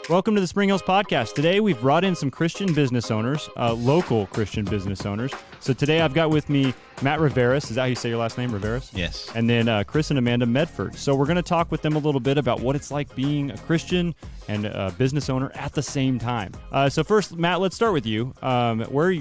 Welcome to the Spring Hills Podcast. Today we've brought in some Christian business owners, local Christian business owners. So today I've got with me Matt Riveras. Is that how you say your last name, Riveras? Yes. And then Chris and Amanda Medford. So we're going to talk with them a little bit about what it's like being a Christian and a business owner at the same time. So first, Matt, let's start with you.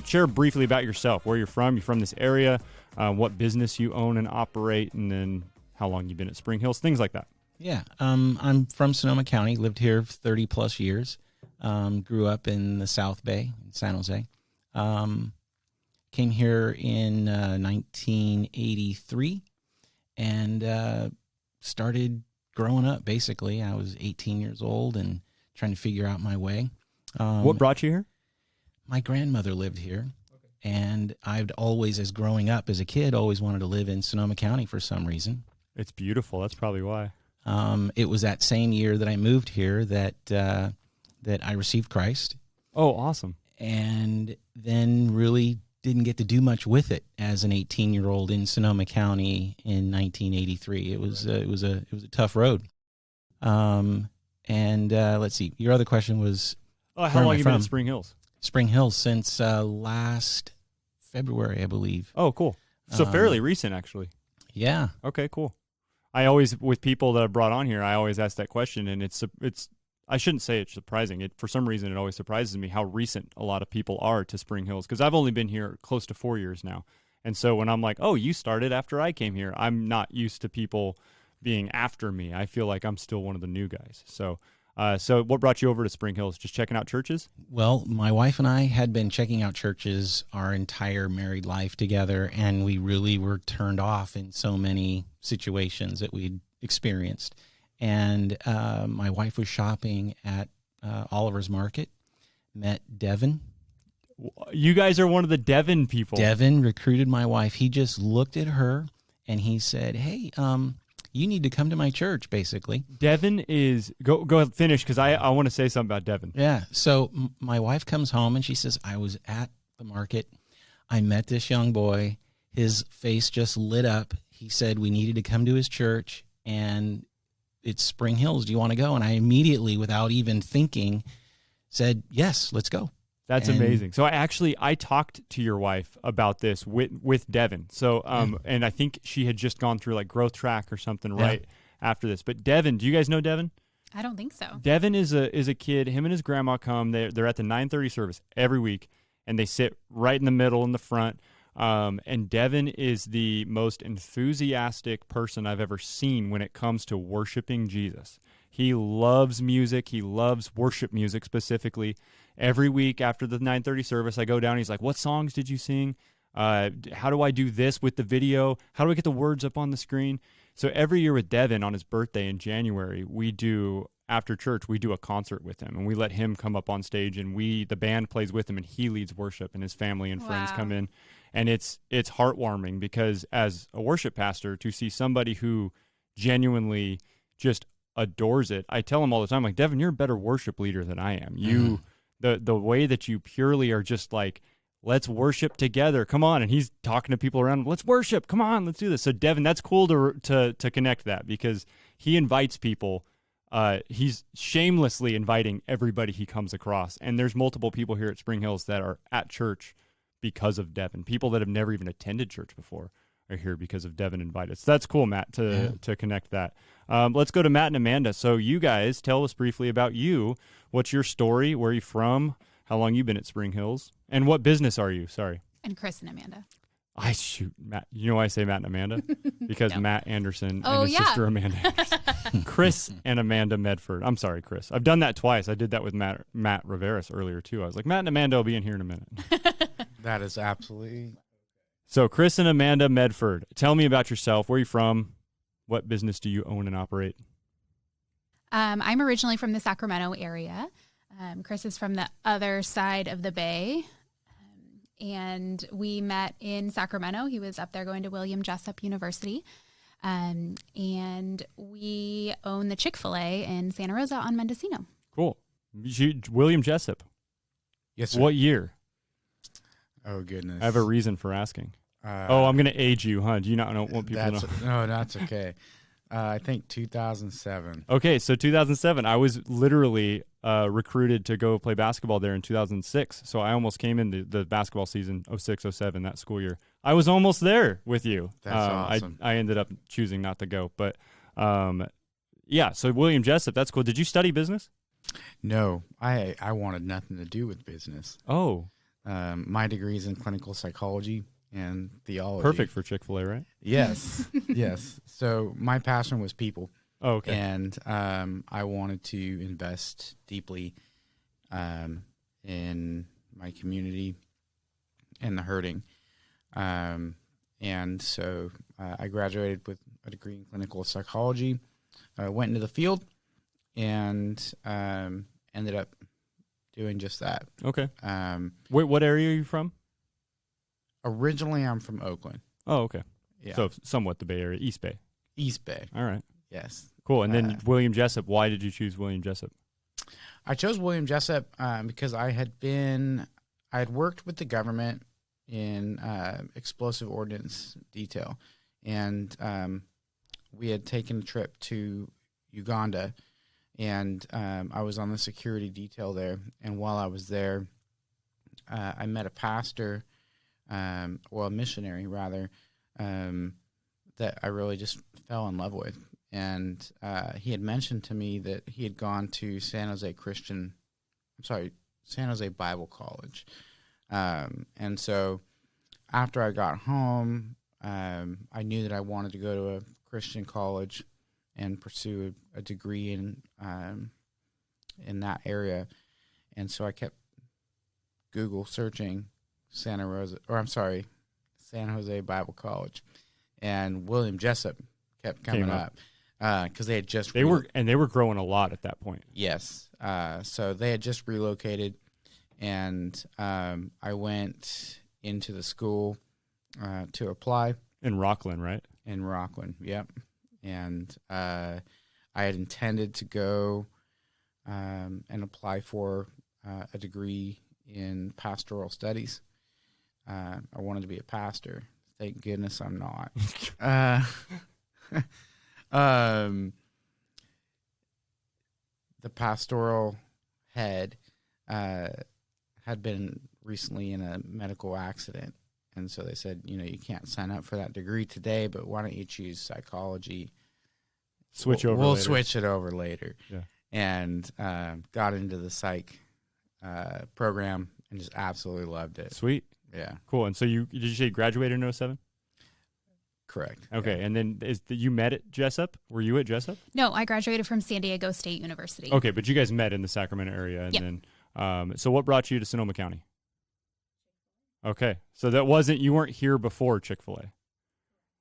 Share briefly about yourself, where you're from. You're from this area, what business you own and operate, and then how long you've been at Spring Hills, things like that. Yeah, I'm from Sonoma County, lived here 30 plus years, grew up in the South Bay, in San Jose. Came here in 1983 and started growing up, basically. I was 18 years old and trying to figure out my way. What brought you here? My grandmother lived here, and I'd always, as growing up as a kid, always wanted to live in Sonoma County for some reason. It's beautiful. That's probably why. It was that same year that I moved here that I received Christ. Oh, awesome. And then really didn't get to do much with it as an 18-year-old in Sonoma County in 1983. It was a tough road. Let's see. Your other question was, how long have you been at Spring Hills? Spring Hills since last February, I believe. Oh, cool. So fairly recent, actually. Yeah. Okay, cool. I always, with people that I've brought on here, I always ask that question, and it's I shouldn't say it's surprising. For some reason, it always surprises me how recent a lot of people are to Spring Hills, because I've only been here close to 4 years now. And so when I'm like, oh, you started after I came here, I'm not used to people being after me. I feel like I'm still one of the new guys. So what brought you over to Spring Hills? Just checking out churches? Well, my wife and I had been checking out churches our entire married life together, and we really were turned off in so many situations that we'd experienced. And my wife was shopping at Oliver's Market, met Devin. You guys are one of the Devin people. Devin recruited my wife. He just looked at her, and he said, hey, you need to come to my church, basically. Devin is, go ahead, finish, because I want to say something about Devin. Yeah, so my wife comes home, and she says, I was at the market. I met this young boy. His face just lit up. He said we needed to come to his church, and it's Spring Hills. Do you want to go? And I immediately, without even thinking, said, yes, let's go. That's amazing. So I talked to your wife about this with Devin. So, and I think she had just gone through like growth track or something right after this. But Devin, do you guys know Devin? I don't think so. Devin is a kid. Him and his grandma come. They're at the 9:30 service every week, and they sit right in the middle in the front. And Devin is the most enthusiastic person I've ever seen when it comes to worshiping Jesus. He loves music. He loves worship music specifically. Every week after the 9:30 service, I go down. He's like, what songs did you sing? How do I do this with the video? How do I get the words up on the screen? So every year with Devin on his birthday in January, after church, we do a concert with him, and we let him come up on stage, and the band plays with him, and he leads worship, and his family and friends come in. And it's heartwarming, because as a worship pastor, to see somebody who genuinely just adores it, I tell him all the time, like, Devin, you're a better worship leader than I am. You, the way that you purely are just like, let's worship together. Come on. And he's talking to people around him. Let's worship. Come on, let's do this. So Devin, that's cool to connect that, because he invites people. He's shamelessly inviting everybody he comes across. And there's multiple people here at Spring Hills that are at church because of Devin. People that have never even attended church before are here because of Devin invited. So that's cool, Matt, to connect that. Let's go to Matt and Amanda. So you guys, tell us briefly about you. What's your story? Where are you from? How long you been at Spring Hills? And what business are you? Sorry. And Chris and Amanda. Matt. You know why I say Matt and Amanda? Because No. Matt Anderson and his sister Amanda Anderson. Chris and Amanda Medford. I'm sorry, Chris. I've done that twice. I did that with Matt Riveras earlier, too. I was like, Matt and Amanda will be in here in a minute. That is absolutely... So Chris and Amanda Medford, tell me about yourself. Where are you from? What business do you own and operate? I'm originally from the Sacramento area. Chris is from the other side of the Bay. And we met in Sacramento. He was up there going to William Jessup University. And we own the Chick-Fil-A in Santa Rosa on Mendocino. Cool. William Jessup. Yes, sir. What year? Oh, goodness. I have a reason for asking. I'm going to age you, huh? Do you not want people to know? No, that's okay. I think 2007. Okay, so 2007, I was literally recruited to go play basketball there in 2006. So I almost came in the basketball season 06-07, that school year. I was almost there with you. That's awesome. I ended up choosing not to go, but yeah. So William Jessup, that's cool. Did you study business? No, I wanted nothing to do with business. Oh, My degree is in clinical psychology and theology. perfect for Chick-Fil-A, right? Yes, yes. So my passion was people. Oh, okay. And I wanted to invest deeply in my community and the hurting. And so I graduated with a degree in clinical psychology, went into the field, and ended up doing just that. Okay. Wait, what area are you from? Originally, I'm from Oakland. Oh, okay. Yeah. So somewhat the Bay Area, East Bay. East Bay. All right. Yes. Cool. And then William Jessup, why did you choose William Jessup? I chose William Jessup because I had worked with the government in explosive ordnance detail, and we had taken a trip to Uganda, and I was on the security detail there. And while I was there, I met a pastor, a missionary rather, that I really just fell in love with. And he had mentioned to me that he had gone to San Jose Bible College. And so after I got home, I knew that I wanted to go to a Christian college and pursue a degree in that area. And so I kept Google searching San Jose Bible College, and William Jessup kept coming up. Because they had just they were growing a lot at that point. Yes, so they had just relocated, and I went into the school to apply In Rockland, right? in Rockland. Yep, and I had intended to go and apply for a degree in pastoral studies. I wanted to be a pastor. Thank goodness I'm not. The pastoral head had been recently in a medical accident, and so they said, you can't sign up for that degree today, but why don't you choose psychology? We'll switch it over later. Yeah. And got into the psych program and just absolutely loved it. Sweet. Yeah. Cool. And so did you say you graduated in 07? Correct. Okay. Yeah. And then you met at Jessup? Were you at Jessup? No, I graduated from San Diego State University. Okay, but you guys met in the Sacramento area. And Yep. then, so what brought you to Sonoma County? Okay. So you weren't here before Chick-Fil-A.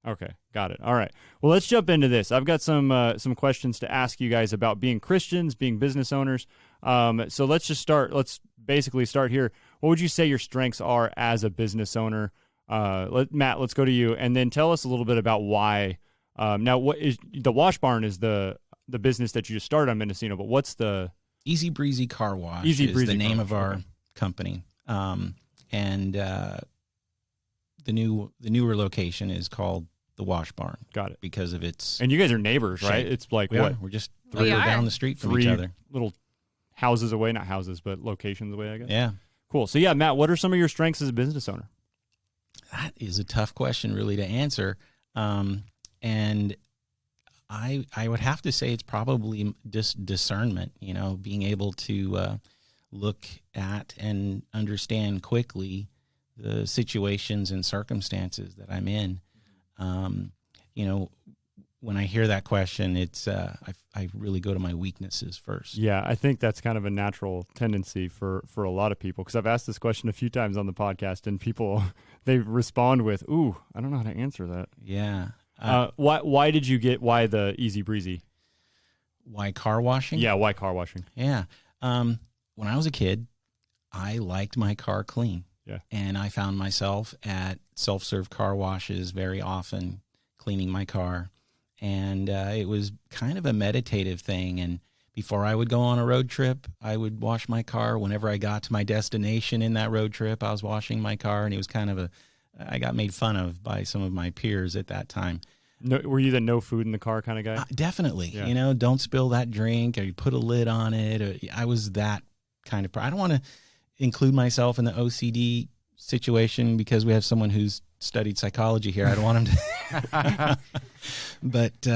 Okay, got it. All right. Well, let's jump into this. I've got some questions to ask you guys about being Christians, being business owners. So let's basically start here. What would you say your strengths are as a business owner? Matt, let's go to you, and then tell us a little bit about why. Now, what is the Wash Barn is the business that you just started on Mendocino, but what's the Breezy Car Wash Easy is Breezy the name Car of Wash, our okay. company. And the newer location is called the Wash Barn. Got it. Because of its And you guys are neighbors, right? shape. It's like we what? are. We're just We are. down the street from Three each other. little houses away, not houses, but locations away, I guess. Yeah. Cool. So yeah, Matt, what are some of your strengths as a business owner? That is a tough question, really, to answer. And I would have to say it's probably just discernment, being able to look at and understand quickly the situations and circumstances that I'm in. When I hear that question, it's I really go to my weaknesses first. Yeah, I think that's kind of a natural tendency for a lot of people, because I've asked this question a few times on the podcast, and people, they respond with, "Ooh, I don't know how to answer that." Yeah. Why the Easy Breezy? Why car washing? Yeah, why car washing? Yeah. When I was a kid, I liked my car clean. Yeah. And I found myself at self-serve car washes very often, cleaning my car. And it was kind of a meditative thing. And before I would go on a road trip, I would wash my car. Whenever I got to my destination in that road trip, I was washing my car. And it was kind of I got made fun of by some of my peers at that time. No, were you the no food in the car kind of guy? Definitely. Yeah. You know, don't spill that drink, or you put a lid on it. Or, I was that kind of I don't want to include myself in the OCD situation because we have someone who's studied psychology here. I don't want him to. But,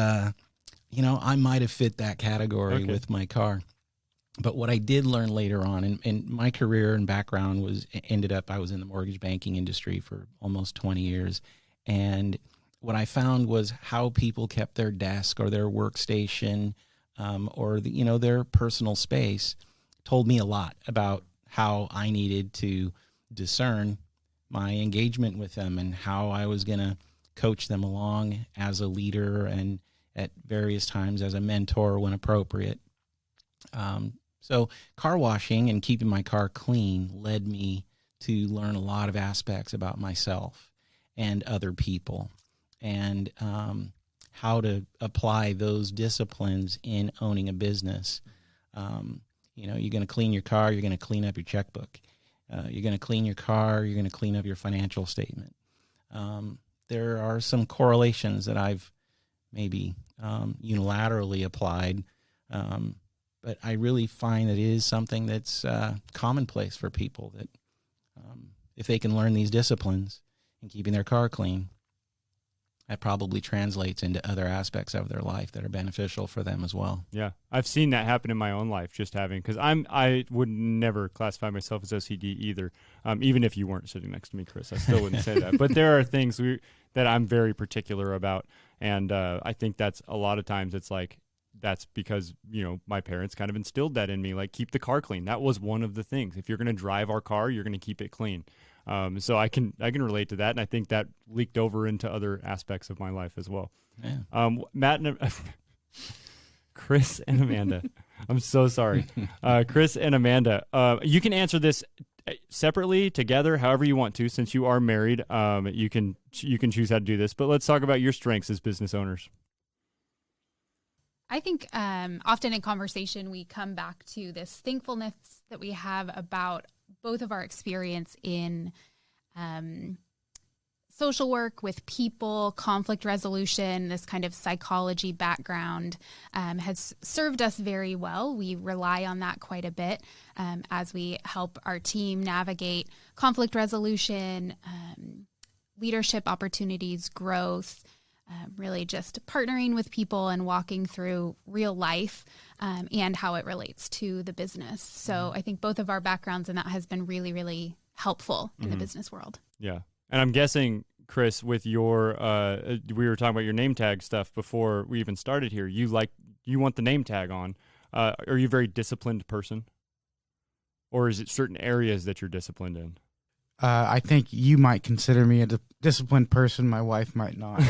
you know, I might have fit that category with my car. But what I did learn later on, and my career and background I was in the mortgage banking industry for almost 20 years. And what I found was how people kept their desk or their workstation or their personal space told me a lot about how I needed to discern my engagement with them and how I was going to coach them along as a leader and at various times as a mentor when appropriate. So car washing and keeping my car clean led me to learn a lot of aspects about myself and other people, and how to apply those disciplines in owning a business. You're going to clean your car, you're going to clean up your checkbook. You're going to clean your car, you're going to clean up your financial statement. There are some correlations that I've maybe unilaterally applied, but I really find that it is something that's commonplace for people, that if they can learn these disciplines and keeping their car clean, that probably translates into other aspects of their life that are beneficial for them as well. Yeah, I've seen that happen in my own life, just having, because I would never classify myself as OCD either. Even if you weren't sitting next to me, Chris, I still wouldn't say that. But there are things that I'm very particular about, and I think that's a lot of times it's like, that's because, my parents kind of instilled that in me, like keep the car clean. That was one of the things. If you're going to drive our car, you're going to keep it clean. So I can relate to that, and I think that leaked over into other aspects of my life as well. Yeah. Matt and Chris and Amanda, I'm so sorry. Chris and Amanda, you can answer this separately, together, however you want to. Since you are married, you can choose how to do this. But let's talk about your strengths as business owners. I think often in conversation we come back to this thankfulness that we have about both of our experience in social work with people, conflict resolution. This kind of psychology background has served us very well. We rely on that quite a bit as we help our team navigate conflict resolution, leadership opportunities, growth, really just partnering with people and walking through real life and how it relates to the business. So I think both of our backgrounds in that has been really, really helpful in the business world. Yeah. And I'm guessing, Chris, with your, we were talking about your name tag stuff before we even started here. You want the name tag on. Are you a very disciplined person? Or is it certain areas that you're disciplined in? I think you might consider me a disciplined person. My wife might not.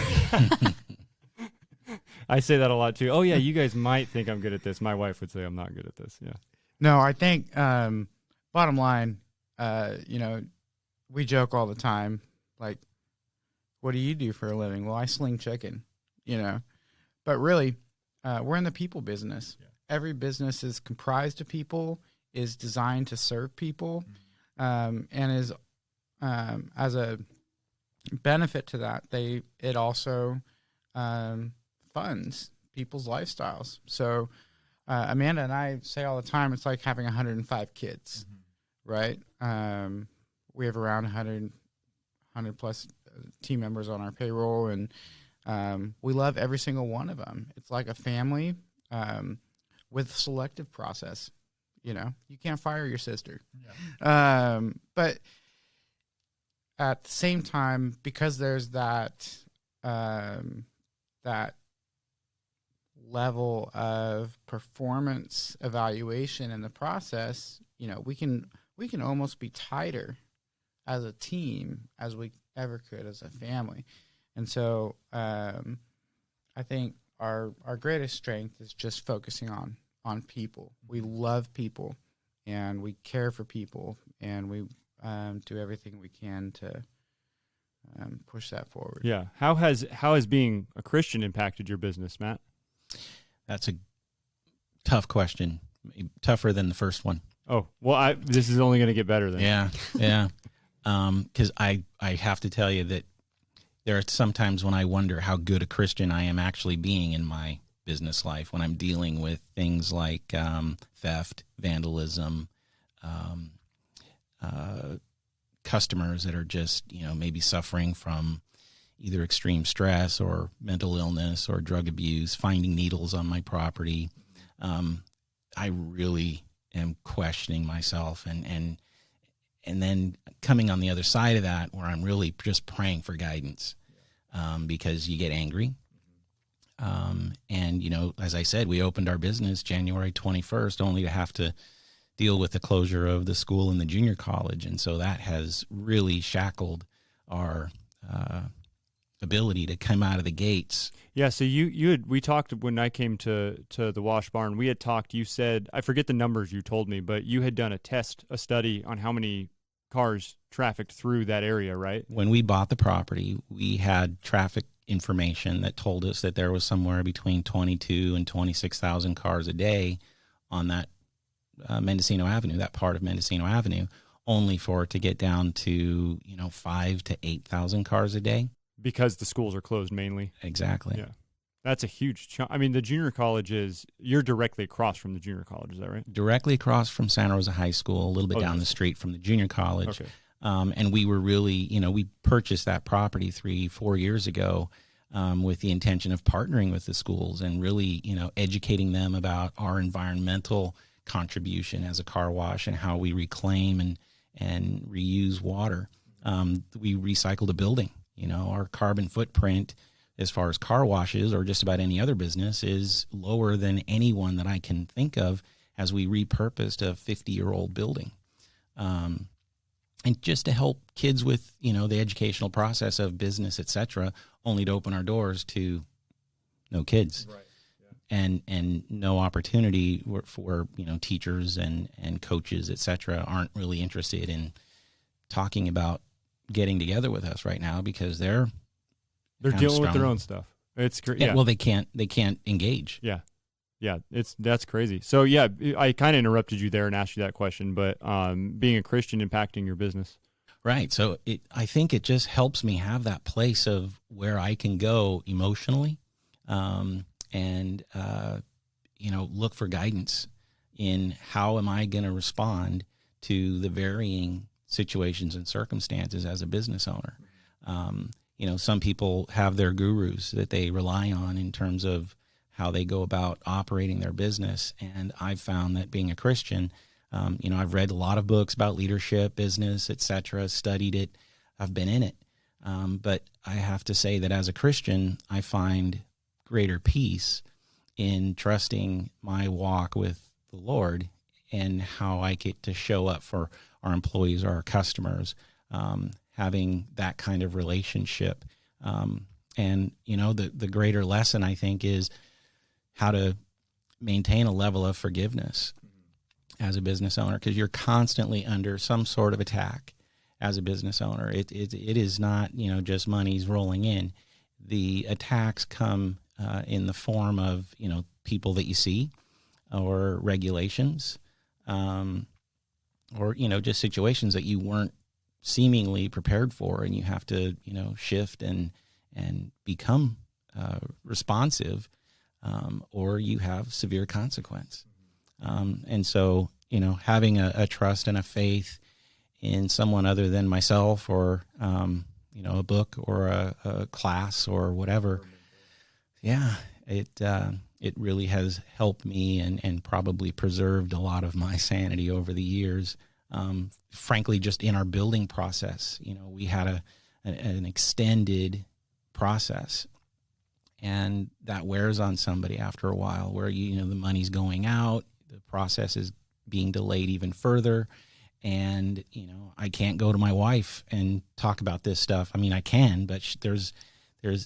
I say that a lot too. Oh yeah, you guys might think I'm good at this. My wife would say I'm not good at this. Yeah. No, I think bottom line, we joke all the time. Like, what do you do for a living? Well, I sling chicken. But really, we're in the people business. Yeah. Every business is comprised of people, is designed to serve people, and is as a benefit to that, it also funds people's lifestyles. So Amanda and I say all the time, it's like having 105 kids, right? We have around 100 plus team members on our payroll, and we love every single one of them. It's like a family with selective process. You can't fire your sister. Yeah. But at the same time, because there's that level of performance evaluation in the process, we can almost be tighter as a team as we ever could as a family. And so I think our greatest strength is just focusing on people. We love people, and we care for people, and we do everything we can to push that forward. Yeah. How has being a Christian impacted your business, Matt? That's a tough question. Tougher than the first one. Oh, well, this is only going to get better then. Yeah. Yeah. Because I have to tell you that there are sometimes when I wonder how good a Christian I am actually being in my business life when I'm dealing with things like theft, vandalism, customers that are just, maybe suffering from either extreme stress or mental illness or drug abuse, finding needles on my property. I really am questioning myself and then coming on the other side of that where I'm really just praying for guidance because you get angry. And, as I said, we opened our business January 21st only to have to deal with the closure of the school and the junior college. And so that has really shackled our ability to come out of the gates. Yeah, so we talked when I came to the Wash Barn. We had talked, you said, I forget the numbers you told me, but you had done a study on how many cars trafficked through that area, right? When we bought the property, we had traffic information that told us that there was somewhere between 22 and 26,000 cars a day on that Mendocino Avenue, that part of Mendocino Avenue, only for it to get down to 5,000 to 8,000 cars a day. Because the schools are closed mainly. Exactly. Yeah. That's a huge chunk. I mean, the junior college you're directly across from the junior college, is that right? Directly across from Santa Rosa High School, a little bit down the street from the junior college. Okay. And we were really, we purchased that property 3-4 years ago with the intention of partnering with the schools and really, educating them about our environmental contribution as a car wash and how we reclaim and reuse water. We recycled a building. Our carbon footprint as far as car washes or just about any other business is lower than anyone that I can think of as we repurposed a 50-year-old building. And just to help kids with, the educational process of business, et cetera, only to open our doors to no kids. Right. Yeah. And no opportunity for teachers and coaches, et cetera, aren't really interested in talking about getting together with us right now because they're dealing with their own stuff. It's great. Yeah. Well, they can't engage. Yeah. Yeah. That's crazy. So yeah, I kind of interrupted you there and asked you that question, but being a Christian impacting your business. Right. So I think it just helps me have that place of where I can go emotionally, and look for guidance in how am I going to respond to the varying situations and circumstances as a business owner. Some people have their gurus that they rely on in terms of how they go about operating their business. And I've found that being a Christian, I've read a lot of books about leadership, business, et cetera, studied it. I've been in it. But I have to say that as a Christian, I find greater peace in trusting my walk with the Lord and how I get to show up for our employees or our customers, having that kind of relationship. And the greater lesson, I think, is how to maintain a level of forgiveness as a business owner, because you're constantly under some sort of attack as a business owner. It is not, just money's rolling in. The attacks come in the form of, people that you see or regulations, or, just situations that you weren't seemingly prepared for, and you have to, shift and become responsive, or you have severe consequence. And so, having a trust and a faith in someone other than myself or, a book or a class or whatever, it really has helped me and probably preserved a lot of my sanity over the years. Frankly, just in our building process, we had an extended process, and that wears on somebody after a while where, the money's going out, the process is being delayed even further. And, I can't go to my wife and talk about this stuff. I mean, I can, but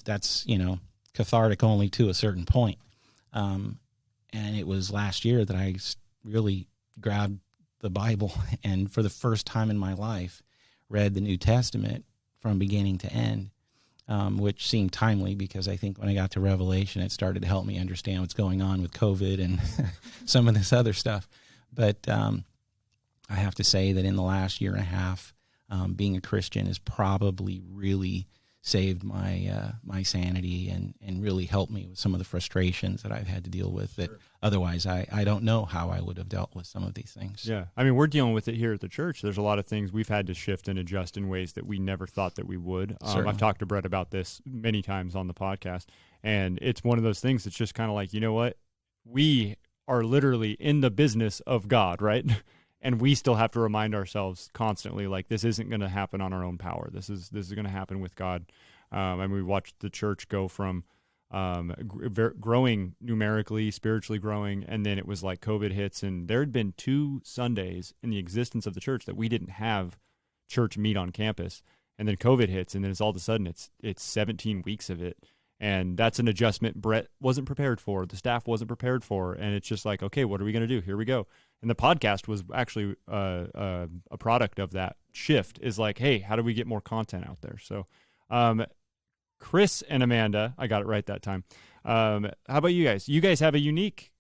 that's cathartic only to a certain point. And it was last year that I really grabbed the Bible and for the first time in my life read the New Testament from beginning to end, which seemed timely because I think when I got to Revelation, it started to help me understand what's going on with COVID and some of this other stuff. But I have to say that in the last year and a half, being a Christian has probably really saved my sanity and really helped me with some of the frustrations that I've had to deal with that otherwise I don't know how I would have dealt with some of these things. Yeah. I mean, we're dealing with it here at the church. There's a lot of things we've had to shift and adjust in ways that we never thought that we would. I've talked to Brett about this many times on the podcast, and it's one of those things that's just kind of like, you know what? We are literally in the business of God, right? And we still have to remind ourselves constantly, like, this isn't going to happen on our own power. This is going to happen with God. And we watched the church go from growing numerically, spiritually growing, and then it was like COVID hits, and there had been 2 Sundays in the existence of the church that we didn't have church meet on campus, and then COVID hits, and then it's all of a sudden it's 17 weeks of it, and that's an adjustment Brett wasn't prepared for, the staff wasn't prepared for, and it's just like, okay, what are we going to do? Here we go. And the podcast was actually a product of that shift. Is like, hey, how do we get more content out there? So, Chris and Amanda, I got it right that time. How about you guys? You guys have a unique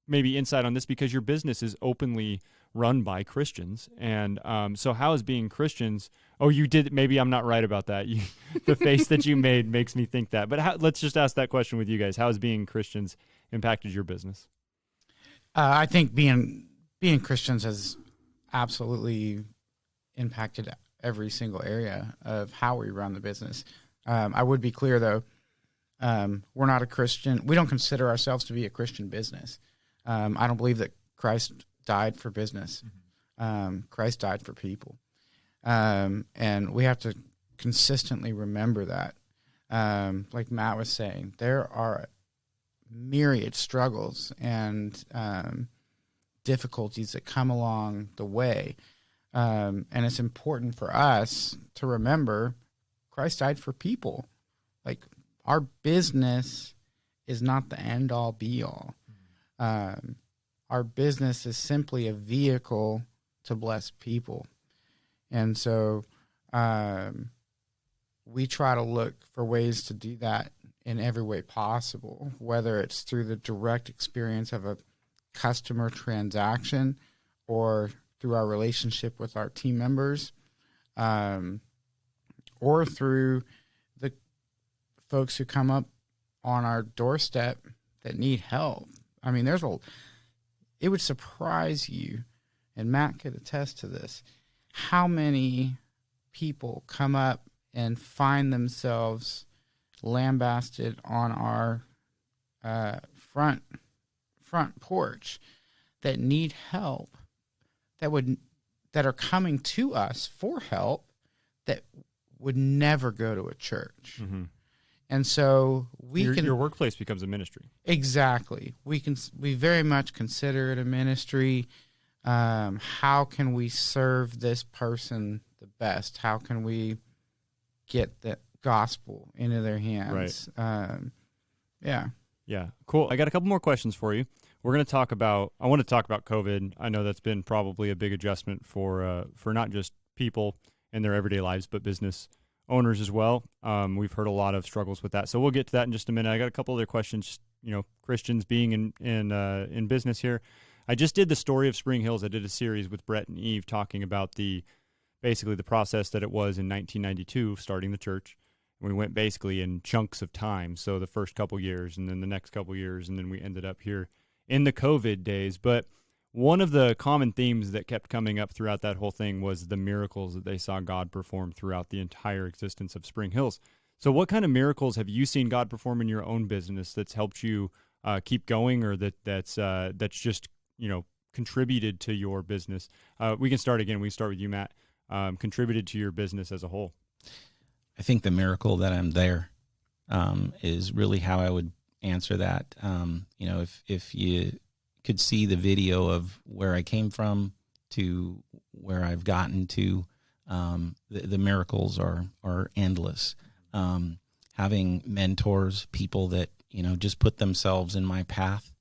maybe insight on this because your business is openly run by Christians. And so how is being Christians? Oh, you did. Maybe I'm not right about that. The face that you made makes me think that. But let's just ask that question with you guys. How has being Christians impacted your business? I think being Christians has absolutely impacted every single area of how we run the business. I would be clear, though, we're not a Christian. We don't consider ourselves to be a Christian business. I don't believe that Christ died for business. Christ died for people. And we have to consistently remember that. Like Matt was saying, there are myriad struggles and difficulties that come along the way. And it's important for us to remember Christ died for people. Like, our business is not the end all be all. Our business is simply a vehicle to bless people. And so we try to look for ways to do that in every way possible, whether it's through the direct experience of a customer transaction or through our relationship with our team members, or through the folks who come up on our doorstep that need help. I mean, it would surprise you, and Matt could attest to this, how many people come up and find themselves lambasted on our front porch that need help, that are coming to us for help, that would never go to a church. Mm-hmm. And so your workplace becomes a ministry. Exactly. We very much consider it a ministry. How can we serve this person the best? How can we get the gospel into their hands? Right. Yeah. Yeah. Cool. I got a couple more questions for you. I want to talk about COVID. I know that's been probably a big adjustment for not just people in their everyday lives, but business owners as well. We've heard a lot of struggles with that. So we'll get to that in just a minute. I got a couple other questions, Christians being in business here. I just did the story of Spring Hills. I did a series with Brett and Eve talking about basically the process that it was in 1992, starting the church. And we went basically in chunks of time. So the first couple years and then the next couple years, and then we ended up here in the COVID days. But one of the common themes that kept coming up throughout that whole thing was the miracles that they saw God perform throughout the entire existence of Spring Hills. So what kind of miracles have you seen God perform in your own business that's helped you keep going, or that's just, contributed to your business? We can start again. We start with you, Matt. Contributed to your business as a whole. I think the miracle that I'm there is really how I would answer that. If you could see the video of where I came from to where I've gotten to, the miracles are endless. Having mentors, people that, just put themselves in my path,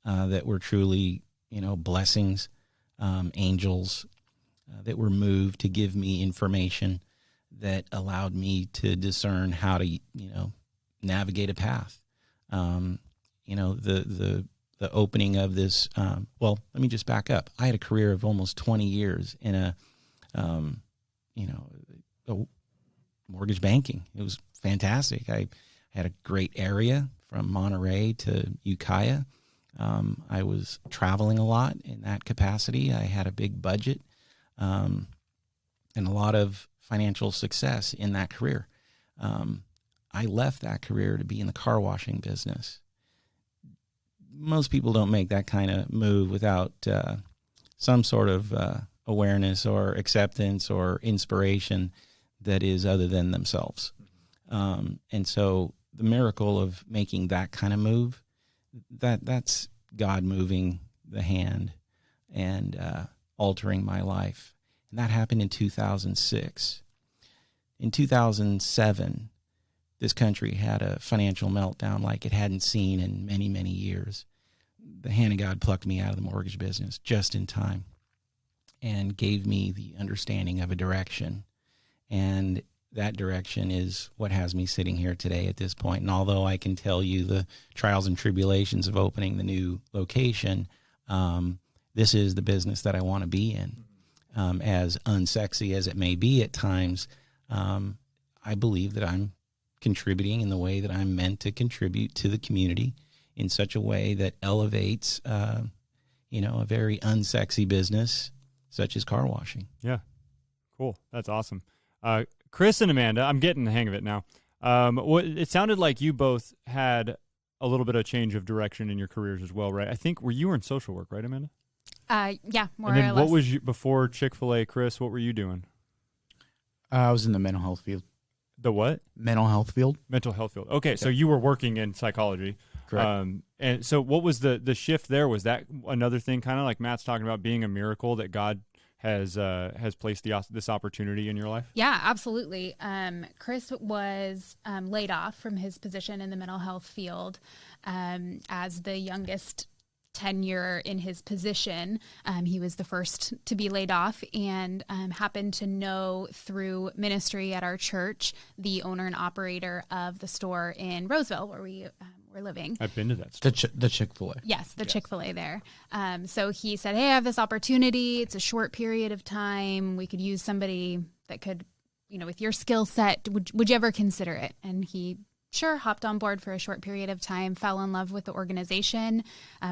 that were truly, blessings, angels, that were moved to give me information that allowed me to discern how to, navigate a path. The opening of this, let me just back up. I had a career of almost 20 years in a mortgage banking. It was fantastic. I had a great area from Monterey to Ukiah. I was traveling a lot in that capacity. I had a big budget and a lot of financial success in that career. I left that career to be in the car washing business. Most people don't make that kind of move without some sort of awareness or acceptance or inspiration that is other than themselves. And so the miracle of making that kind of move, that's God moving the hand and altering my life. And that happened in 2006. In 2007, this country had a financial meltdown like it hadn't seen in many, many years. The hand of God plucked me out of the mortgage business just in time and gave me the understanding of a direction. And that direction is what has me sitting here today at this point. And although I can tell you the trials and tribulations of opening the new location, this is the business that I want to be in. As unsexy as it may be at times, I believe that I'm contributing in the way that I'm meant to contribute to the community in such a way that elevates, a very unsexy business such as car washing. Yeah. Cool. That's awesome. Chris and Amanda, I'm getting the hang of it now. It sounded like you both had a little bit of change of direction in your careers as well, right? I think you were in social work, right, Amanda? Yeah, more and then or less. What was you before Chick-Fil-A, Chris? What were you doing? I was in the mental health field. The what? Mental health field. Mental health field. Okay, so you were working in psychology. Correct. And so what was the shift there? Was that another thing, kind of like Matt's talking about, being a miracle that God has placed this opportunity in your life? Yeah, absolutely. Chris was laid off from his position in the mental health field as the youngest tenure in his position. He was the first to be laid off and happened to know through ministry at our church the owner and operator of the store in Roseville where we were living. I've been to that store. The Chick-Fil-A. Yes, the Chick-Fil-A there. So he said, hey, I have this opportunity. It's a short period of time. We could use somebody that could, with your skill set. Would you ever consider it? And he hopped on board for a short period of time, fell in love with the organization,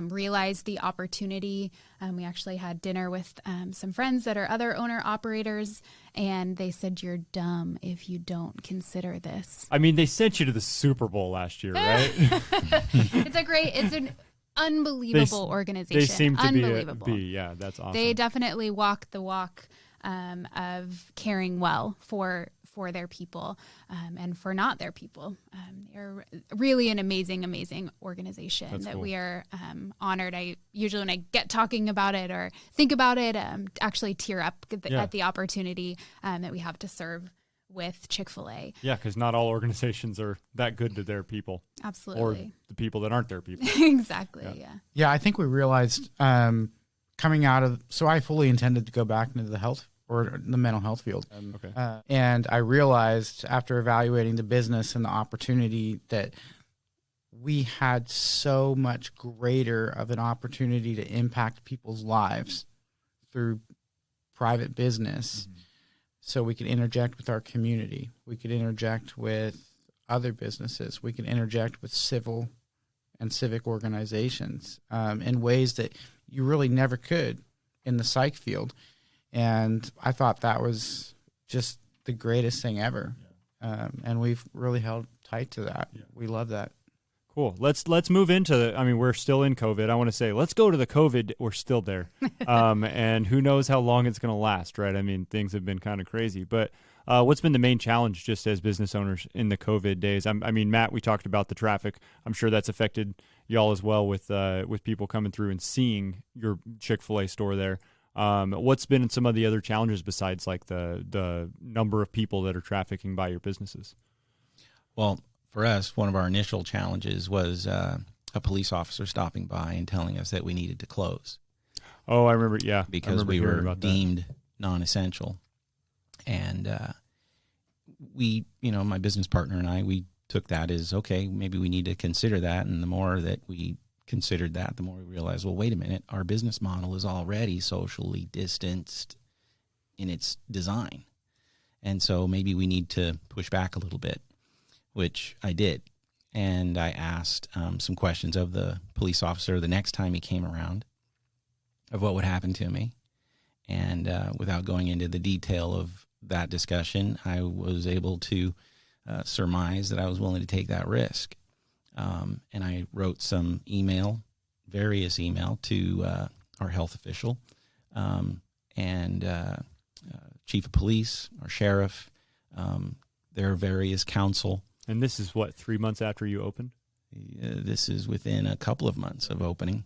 realized the opportunity. We actually had dinner with some friends that are other owner-operators, and they said, you're dumb if you don't consider this. I mean, they sent you to the Super Bowl last year, right? It's an unbelievable organization. They seem to unbelievable. Yeah, that's awesome. They definitely walk the walk of caring well for their people and for not their people. They're really an amazing, amazing organization. That's that cool. We are honored. I usually, when I get talking about it or think about it, actually tear up at the opportunity that we have to serve with Chick-Fil-A. Yeah, because not all organizations are that good to their people. Absolutely. Or the people that aren't their people. Exactly, yeah. Yeah, I think we realized coming out of, so I fully intended to go back into the health or the mental health field. Okay. And I realized after evaluating the business and the opportunity that we had so much greater of an opportunity to impact people's lives through private business. Mm-hmm. So we could interject with our community. We could interject with other businesses. We could interject with civil and civic organizations in ways that you really never could in the psych field. And I thought that was just the greatest thing ever. Yeah. And we've really held tight to that. Yeah. We love that. Cool. Let's move into we're still in COVID. I want to say, let's go to the COVID. We're still there. And who knows how long it's going to last, right? I mean, things have been kind of crazy. But what's been the main challenge just as business owners in the COVID days? Matt, we talked about the traffic. I'm sure that's affected y'all as well with people coming through and seeing your Chick-fil-A store there. What's been some of the other challenges besides like the number of people that are trafficking by your businesses? Well, for us, one of our initial challenges was a police officer stopping by and telling us that we needed to close. Oh, I remember. Yeah, because we were deemed non-essential, and we, my business partner and I, we took that as okay. Maybe we need to consider that, and the more that we considered that, the more we realized, well, wait a minute, our business model is already socially distanced in its design. And so maybe we need to push back a little bit, which I did. And I asked some questions of the police officer the next time he came around of what would happen to me. And without going into the detail of that discussion, I was able to surmise that I was willing to take that risk. And I wrote some various email to our health official and chief of police, our sheriff, their various counsel. And this is what, 3 months after you opened? This is within a couple of months of opening.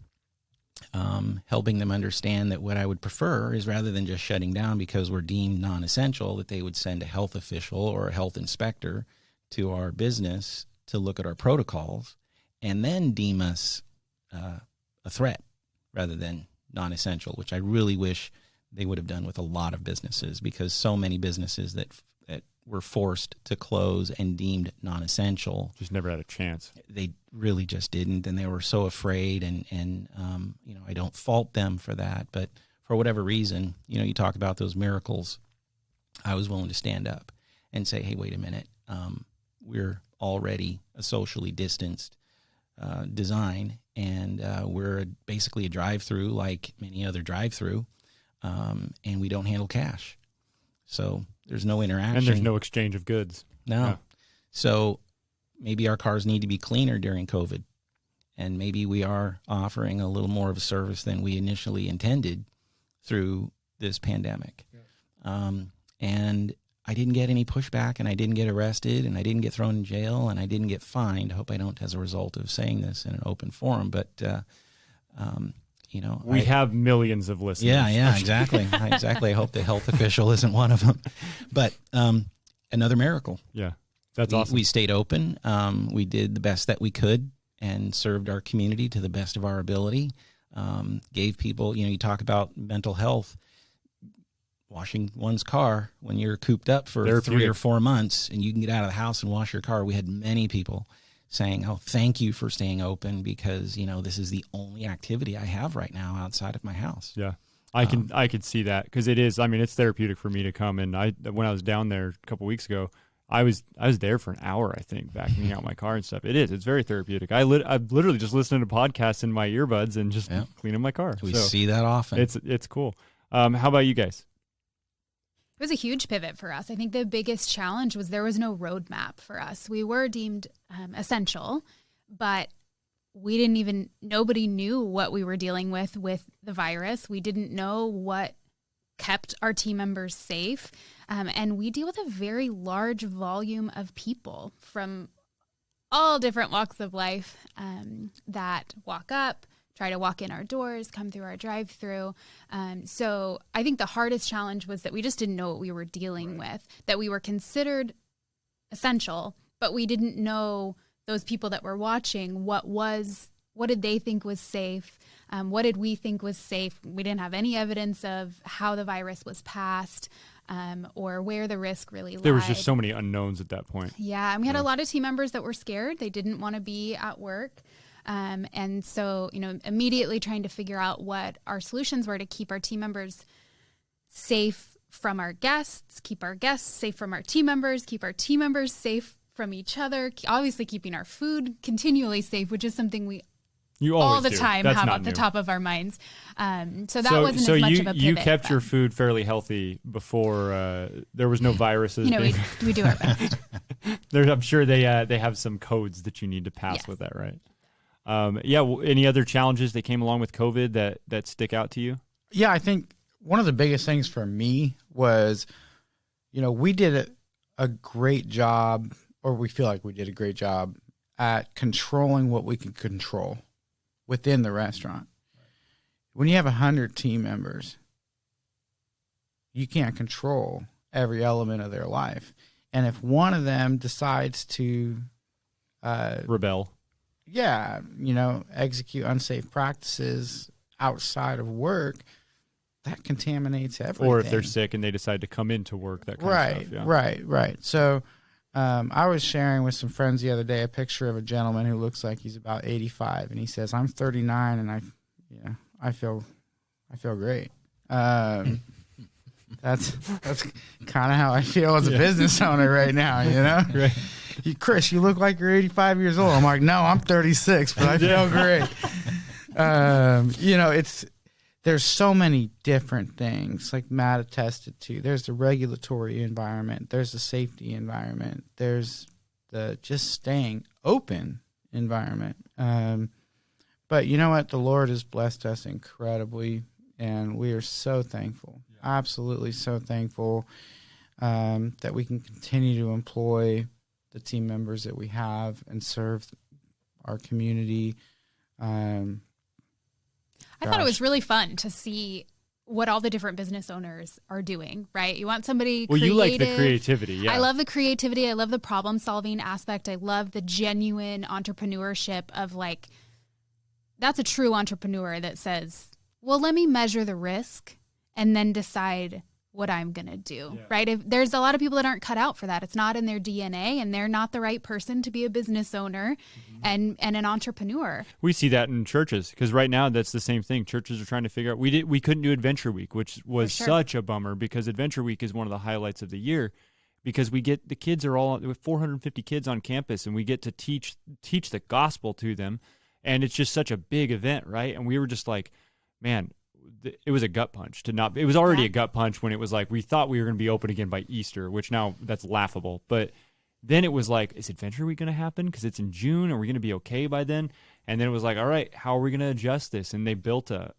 Helping them understand that what I would prefer is, rather than just shutting down because we're deemed non-essential, that they would send a health official or a health inspector to our business to look at our protocols and then deem us a threat rather than non-essential, which I really wish they would have done with a lot of businesses, because so many businesses that were forced to close and deemed non-essential just never had a chance. They really just didn't, and they were so afraid. And I don't fault them for that, but for whatever reason, you talk about those miracles. I was willing to stand up and say, "Hey, wait a minute. We're already a socially distanced design, and we're basically a drive-through like many other drive-through, and we don't handle cash, so there's no interaction and there's no exchange of goods." No. Yeah. So maybe our cars need to be cleaner during COVID, and maybe we are offering a little more of a service than we initially intended through this pandemic. Yeah. And I didn't get any pushback, and I didn't get arrested, and I didn't get thrown in jail, and I didn't get fined. I hope I don't as a result of saying this in an open forum, but we have millions of listeners. Yeah, exactly. Exactly. I hope the health official isn't one of them. But another miracle. Yeah, that's awesome. We stayed open. We did the best that we could and served our community to the best of our ability. Gave people, you talk about mental health, washing one's car when you're cooped up for 3 or 4 months and you can get out of the house and wash your car. We had many people saying, "Oh, thank you for staying open, because, this is the only activity I have right now outside of my house." Yeah. I could see that, because it is, it's therapeutic for me to come. And when I was down there a couple weeks ago, I was there for an hour, I think, vacuuming out my car and stuff. It's very therapeutic. I've literally just listened to podcasts in my earbuds and just cleaning my car. We see that often. It's cool. How about you guys? It was a huge pivot for us. I think the biggest challenge was there was no roadmap for us. We were deemed essential, but nobody knew what we were dealing with the virus. We didn't know what kept our team members safe. And we deal with a very large volume of people from all different walks of life that walk up, try to walk in our doors, come through our drive-through. So I think the hardest challenge was that we just didn't know what we were dealing with, that we were considered essential, but we didn't know those people that were watching, what did they think was safe? What did we think was safe? We didn't have any evidence of how the virus was passed or where the risk really lied. There was just so many unknowns at that point. Yeah, and we had a lot of team members that were scared. They didn't want to be at work. And so, immediately trying to figure out what our solutions were to keep our team members safe from our guests, keep our guests safe from our team members, keep our team members safe from each other, obviously keeping our food continually safe, which is something we all the time have at the top of our minds. So that wasn't as much of a pivot. You kept your food fairly healthy before there was no viruses. We do our best. I'm sure they have some codes that you need to pass with that, right? Any other challenges that came along with COVID that stick out to you? Yeah, I think one of the biggest things for me was, we did a great job, or we feel like we did a great job at controlling what we can control within the restaurant. When you have 100 team members, you can't control every element of their life. And if one of them decides to rebel, execute unsafe practices outside of work, that contaminates everything. Or if they're sick and they decide to come into work, that kind of stuff. Yeah. Right. So I was sharing with some friends the other day a picture of a gentleman who looks like he's about 85, and he says, "I'm 39 and I feel great." That's kind of how I feel as a business owner right now, you know? Right. Chris, you look like you're 85 years old. I'm like, no, I'm 36, but I feel great. There's so many different things, like Matt attested to. There's the regulatory environment. There's the safety environment. There's the just staying open environment. But you know what? The Lord has blessed us incredibly, and we are so thankful, absolutely so thankful that we can continue to employ the team members that we have and serve our community. I thought it was really fun to see what all the different business owners are doing, right? You want somebody creative. You like the creativity, yeah. I love the creativity. I love the problem-solving aspect. I love the genuine entrepreneurship of, like, that's a true entrepreneur that says, well, let me measure the risk and then decide what I'm going to do, right? If there's a lot of people that aren't cut out for that. It's not in their DNA, and they're not the right person to be a business owner and an entrepreneur. We see that in churches, because right now that's the same thing. Churches are trying to figure out. We couldn't do Adventure Week, which was such a bummer, because Adventure Week is one of the highlights of the year, because we get the kids are all with 450 kids on campus, and we get to teach the gospel to them, and it's just such a big event, right? And we were just like, man, it was a gut punch to not. It was already a gut punch when it was like we thought we were going to be open again by Easter, which now that's laughable. But then it was like, is Adventure Week going to happen? Because it's in June. Are we going to be okay by then? And then it was like, all right, how are we going to adjust this? And they built a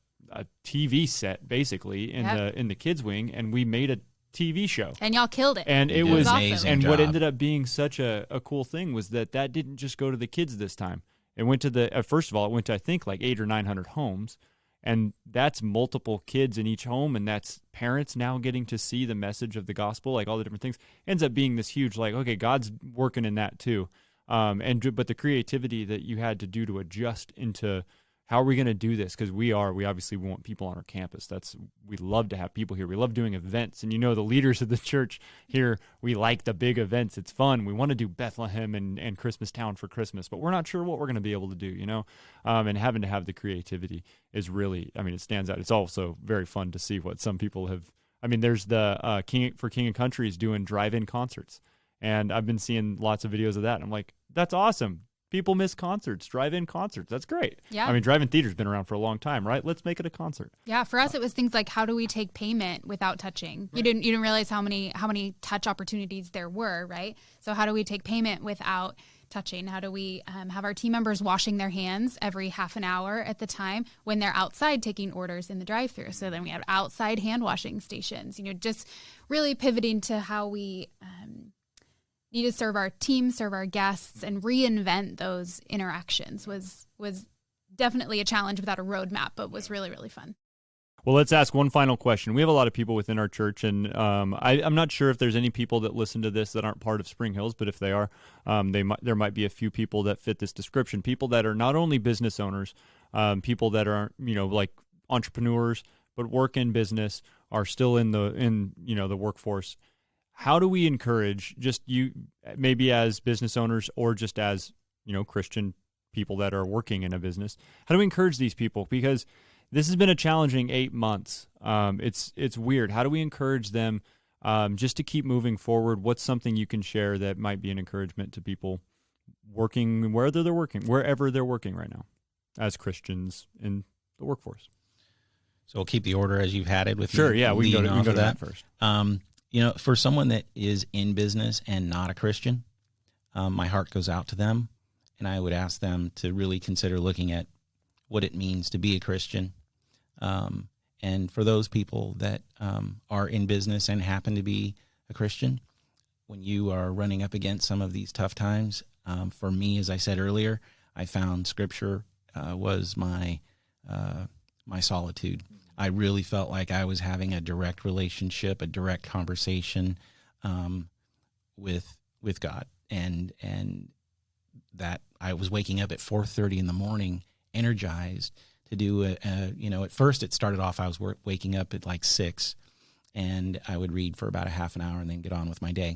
TV set basically in the kids wing, and we made a TV show. And y'all killed it. And it was amazing. And job. what ended up being such a cool thing was that didn't just go to the kids this time. It went to first of all, it went to I think like 800 or 900 homes. And that's multiple kids in each home, and that's parents now getting to see the message of the gospel, like all the different things. Ends up being this huge, like, okay, God's working in that too. But the creativity that you had to do to adjust into how are we going to do this? Because we obviously want people on our campus. We love to have people here. We love doing events. And the leaders of the church here, we like the big events. It's fun. We want to do Bethlehem and Christmas Town for Christmas, but we're not sure what we're going to be able to do, and having to have the creativity is really, it stands out. It's also very fun to see what some people have. There's the King of Country is doing drive-in concerts, and I've been seeing lots of videos of that. And I'm like, that's awesome. People miss concerts, drive-in concerts. That's great. Yeah. Drive-in theater's been around for a long time, right? Let's make it a concert. Yeah, for us it was things like, how do we take payment without touching? Right. You didn't realize how many touch opportunities there were, right? So how do we take payment without touching? How do we have our team members washing their hands every half an hour at the time when they're outside taking orders in the drive-thru? So then we have outside hand washing stations. Just really pivoting to how we need to serve our team, serve our guests, and reinvent those interactions was definitely a challenge without a roadmap, but was really, really fun. Well, let's ask one final question. We have a lot of people within our church, and I'm not sure if there's any people that listen to this that aren't part of Spring Hills, but if they are, there might be a few people that fit this description. People that are not only business owners, people that aren't like entrepreneurs, but work in business, are still in the workforce. How do we encourage just you, maybe as business owners or just as, Christian people that are working in a business? How do we encourage these people? Because this has been a challenging 8 months. It's weird. How do we encourage them just to keep moving forward? What's something you can share that might be an encouragement to people working wherever they're working right now as Christians in the workforce? So we'll keep the order as you've had it with Sure, me. yeah, we can go to that first. For someone that is in business and not a Christian, my heart goes out to them, and I would ask them to really consider looking at what it means to be a Christian. And for those people that are in business and happen to be a Christian, when you are running up against some of these tough times, for me, as I said earlier, I found Scripture was my solitude. I really felt like I was having a direct relationship, a direct conversation with God, and that I was waking up at 4:30 in the morning, energized to do at first it started off I was waking up at like 6, and I would read for about a half an hour and then get on with my day.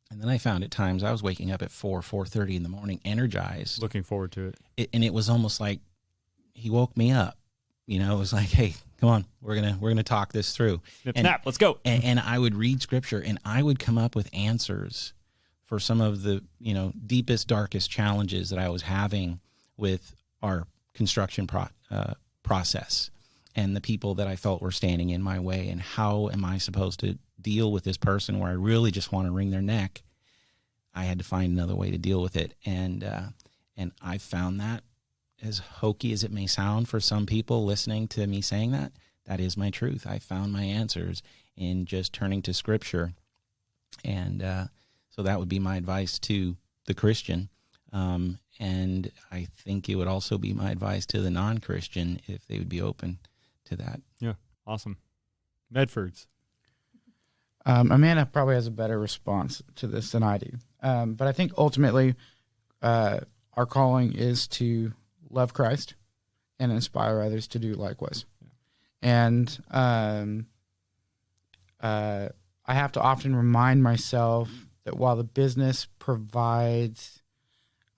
And then I found at times I was waking up at 4:30 in the morning, energized, looking forward to it. And it was almost like He woke me up. You know, it was like, hey, come on, we're gonna talk this through. Snap, let's go. And I would read scripture, and I would come up with answers for some of the, deepest, darkest challenges that I was having with our construction process and the people that I felt were standing in my way. And how am I supposed to deal with this person where I really just want to wring their neck? I had to find another way to deal with it. And I found that, as hokey as it may sound for some people listening to me saying that, that is my truth. I found my answers in just turning to Scripture. And so that would be my advice to the Christian. And I think it would also be my advice to the non-Christian if they would be open to that. Yeah, awesome. Medford's. Amanda probably has a better response to this than I do. But I think ultimately our calling is to love Christ and inspire others to do likewise. And I have to often remind myself that while the business provides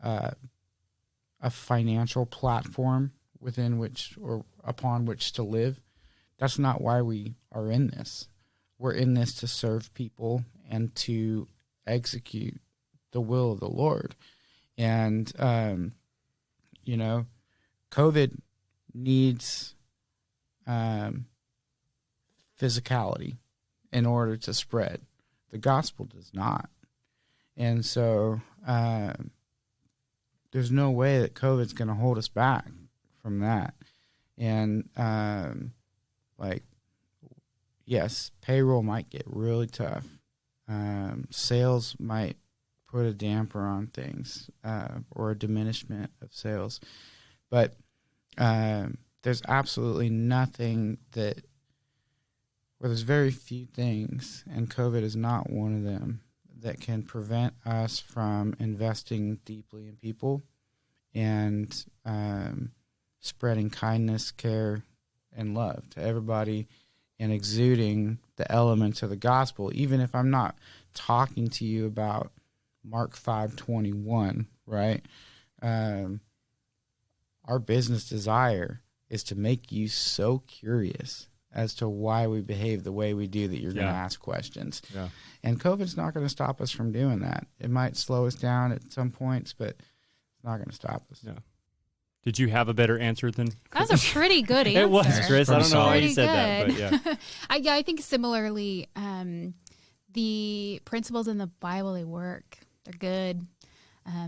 a financial platform within which or upon which to live, that's not why we are in this. We're in this to serve people and to execute the will of the Lord. And, COVID needs physicality in order to spread. The gospel does not. And so there's no way that COVID's going to hold us back from that. And, yes, payroll might get really tough. Sales might put a damper on things or a diminishment of sales. But there's absolutely nothing there's very few things, and COVID is not one of them, that can prevent us from investing deeply in people and spreading kindness, care, and love to everybody and exuding the elements of the gospel, even if I'm not talking to you about Mark 5:21, right? Our business desire is to make you so curious as to why we behave the way we do that you're going to ask questions. Yeah. And COVID's not going to stop us from doing that. It might slow us down at some points, but it's not going to stop us. Yeah. Did you have a better answer than That was a pretty good answer. It was, Chris. I don't know how you said good. that, but yeah. I think similarly, the principles in the Bible, they work. They're good.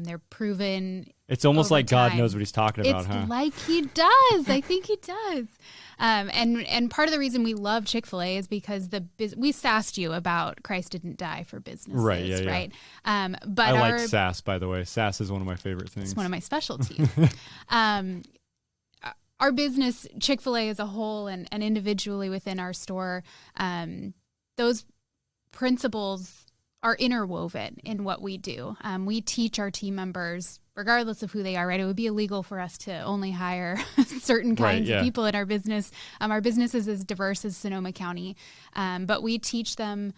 They're proven. It's almost like time. God knows what he's talking about, it's huh? like he does. I think he does. And part of the reason we love Chick-Fil-A is because we sassed you about Christ didn't die for businesses, right? Yeah, yeah. Right. But I like sass, by the way. Sass is one of my favorite things. It's one of my specialties. Our business, Chick-fil-A as a whole and individually within our store, those principles are interwoven in what we do. We teach our team members, regardless of who they are, right? It would be illegal for us to only hire certain kinds of people in our business. Our business is as diverse as Sonoma County, but we teach them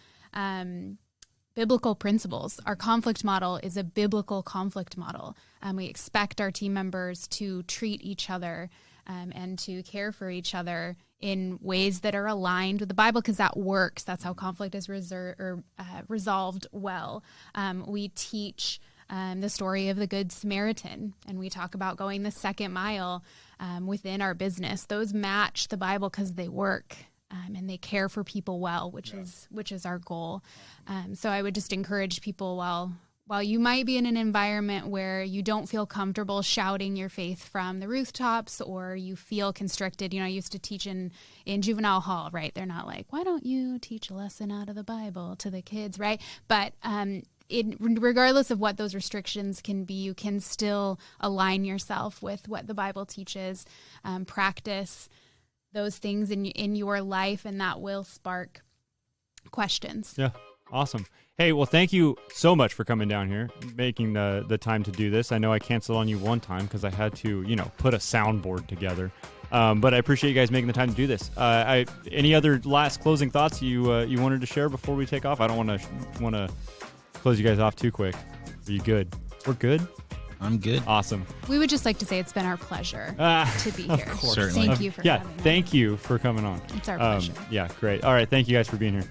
biblical principles. Our conflict model is a biblical conflict model. We expect our team members to treat each other and to care for each other in ways that are aligned with the Bible, because that works. That's how conflict is resolved well. We teach the story of the Good Samaritan, and we talk about going the second mile within our business. Those match the Bible because they work. And they care for people well, which is our goal. So I would just encourage people, while you might be in an environment where you don't feel comfortable shouting your faith from the rooftops, or you feel constricted. I used to teach in juvenile hall, right? They're not like, why don't you teach a lesson out of the Bible to the kids, right? But regardless of what those restrictions can be, you can still align yourself with what the Bible teaches, practice those things in your life, and that will spark questions. Yeah, awesome. Hey, well, thank you so much for coming down here, making the time to do this. I know I canceled on you one time because I had to, put a soundboard together. But I appreciate you guys making the time to do this. Any other last closing thoughts you wanted to share before we take off? I don't want to close you guys off too quick. Are you good? We're good? I'm good. Awesome. We would just like to say it's been our pleasure to be here. course. Certainly. Thank you for Yeah, coming. thank you for coming on. It's our pleasure. Yeah, great. All right, thank you guys for being here.